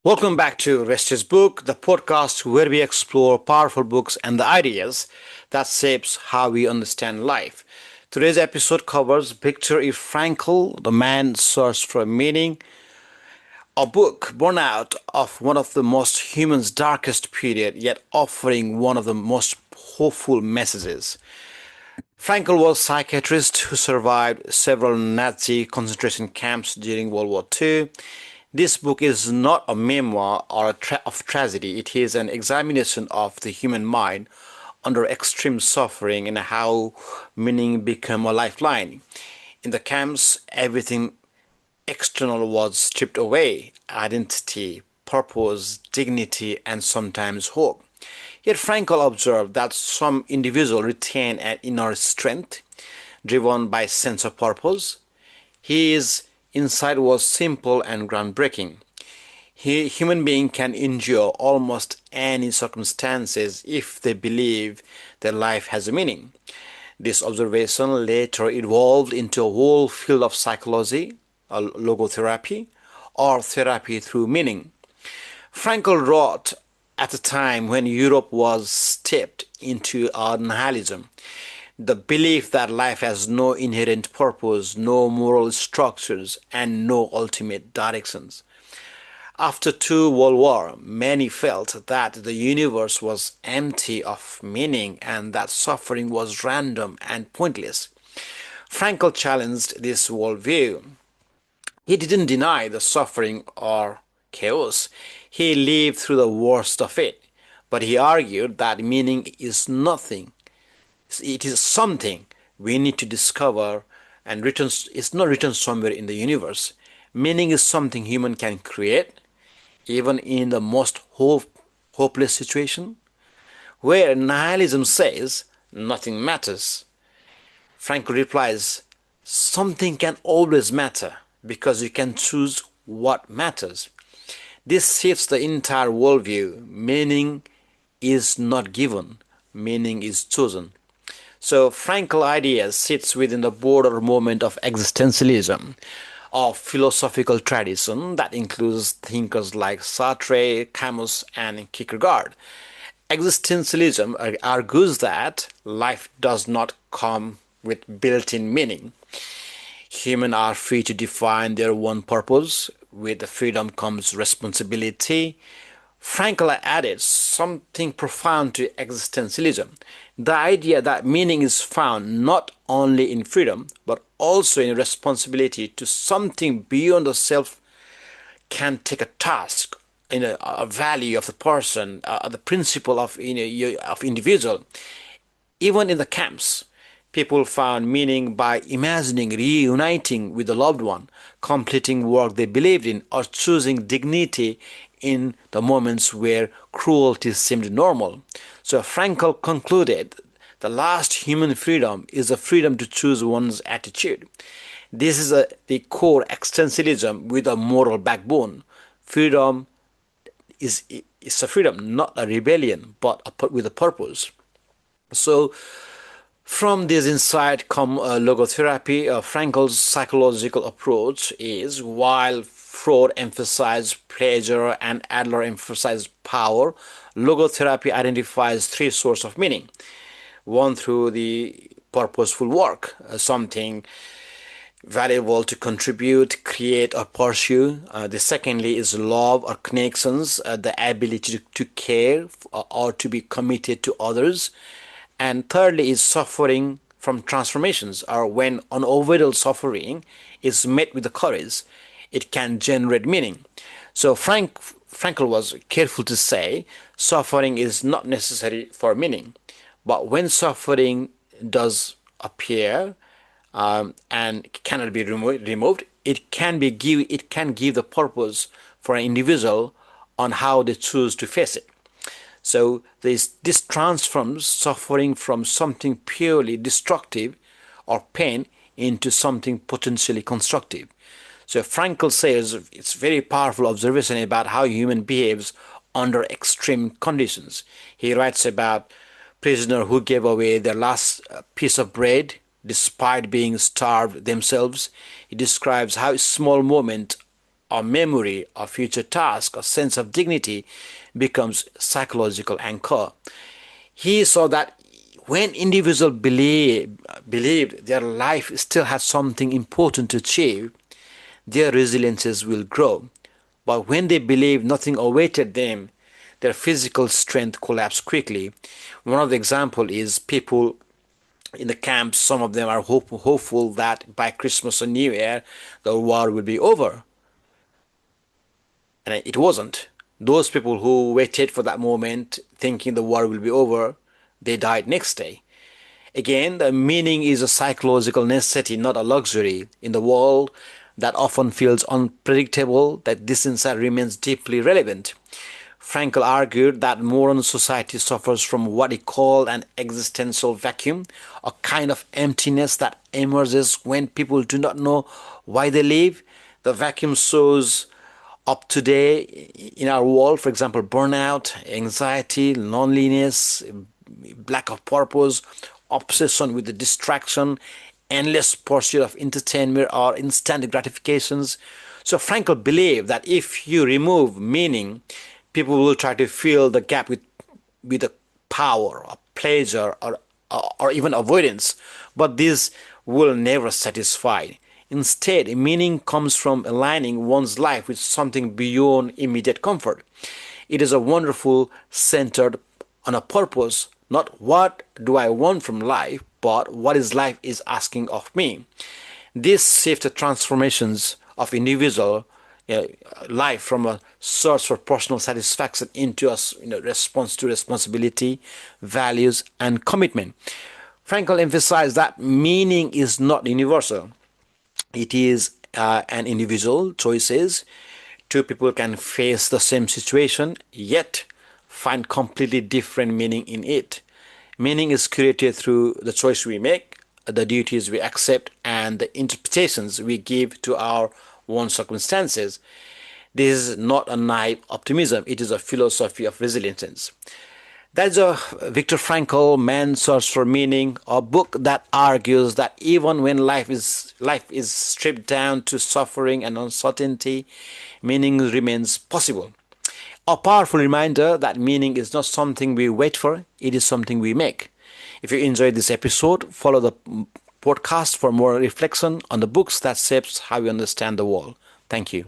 Welcome back to Rest is Book, the podcast where we explore powerful books and the ideas that shapes how we understand life. Today's episode covers Viktor E. Frankl, The Man's Search for Meaning, a book born out of one of the most human's darkest period, yet offering one of the most hopeful messages. Frankl was a psychiatrist who survived several Nazi concentration camps during World War II. This book is not a memoir or of tragedy. It is an examination of the human mind under extreme suffering and how meaning became a lifeline. In the camps, everything external was stripped away: identity, purpose, dignity, and sometimes hope. Yet Frankl observed that some individuals retain an inner strength, driven by sense of purpose. His insight was simple and groundbreaking. Human being can endure almost any circumstances if they believe their life has a meaning. This observation later evolved into a whole field of psychology, logotherapy, or therapy through meaning. Frankl wrote at a time when Europe was steeped into nihilism, the belief that life has no inherent purpose, no moral structures, and no ultimate directions. After two world war, many felt that the universe was empty of meaning and that suffering was random and pointless. Frankl challenged this worldview. He didn't deny the suffering or chaos. He lived through the worst of it. But he argued that meaning is nothing. It is something we need to discover, and it's not written somewhere in the universe. Meaning is something human can create, even in the most hopeless situation. Where nihilism says nothing matters, Frankl replies, something can always matter because you can choose what matters. This shifts the entire worldview. Meaning is not given, meaning is chosen. So Frankl ideas sits within the broader movement of existentialism, a philosophical tradition that includes thinkers like Sartre, Camus, and Kierkegaard. Existentialism argues that life does not come with built-in meaning. Humans are free to define their own purpose. With the freedom comes responsibility. Frankl added something profound to existentialism: the idea that meaning is found not only in freedom but also in responsibility to something beyond the self. Can take a task in a value of the person, the principle of of individual. Even in the camps, people found meaning by imagining reuniting with a loved one, completing work they believed in, or choosing dignity in the moments where cruelty seemed normal. So Frankl concluded the last human freedom is the freedom to choose one's attitude. This is the core existentialism with a moral backbone. Freedom is a freedom, not a rebellion, but with a purpose. So from this insight come logotherapy. Frankl's psychological approach is, while Freud emphasized pleasure and Adler emphasized power, logotherapy identifies three sources of meaning. One, through the purposeful work, something valuable to contribute, create, or pursue. The secondly is love or connections, the ability to care or to be committed to others. And thirdly is suffering from transformations, or when unavoidable suffering is met with the courage, it can generate meaning. So Frankl was careful to say suffering is not necessary for meaning, but when suffering does appear, and cannot be removed, it can give the purpose for an individual on how they choose to face it. So this transforms suffering from something purely destructive or pain into something potentially constructive. So Frankl says it's very powerful observation about how human behaves under extreme conditions. He writes about prisoner who gave away their last piece of bread despite being starved themselves. He describes how small moment or memory or future task or sense of dignity becomes psychological anchor. He saw that when individuals believed their life still had something important to achieve, their resiliences will grow. But when they believed nothing awaited them, their physical strength collapsed quickly. One of the examples is people in the camps. Some of them are hopeful that by Christmas or New Year the war will be over, and it wasn't. Those people who waited for that moment thinking the war will be over, they died next day. Again, the meaning is a psychological necessity, not a luxury. In the world that often feels unpredictable, that this insight remains deeply relevant. Frankl argued that modern society suffers from what he called an existential vacuum, a kind of emptiness that emerges when people do not know why they live. The vacuum shows up today in our world, for example, burnout, anxiety, loneliness, lack of purpose, obsession with the distraction, endless pursuit of entertainment or instant gratifications. So Frankl believed that if you remove meaning, people will try to fill the gap with a power or pleasure or even avoidance, but this will never satisfy. Instead, meaning comes from aligning one's life with something beyond immediate comfort. It is a wonderful centered on a purpose, not what do I want from life, but what is life is asking of me. This shift the transformations of individual life from a search for personal satisfaction into a response to responsibility, values, and commitment. Frankl emphasized that meaning is not universal. It is an individual choices. Two people can face the same situation yet find completely different meaning in it. Meaning is created through the choice we make, the duties we accept, and the interpretations we give to our own circumstances. This is not a naive optimism, it is a philosophy of resilience. That's a Viktor Frankl, Man's Search for Meaning, a book that argues that even when life is stripped down to suffering and uncertainty, meaning remains possible. A powerful reminder that meaning is not something we wait for, it is something we make. If you enjoyed this episode, follow the podcast for more reflection on the books that shapes how we understand the world. Thank you.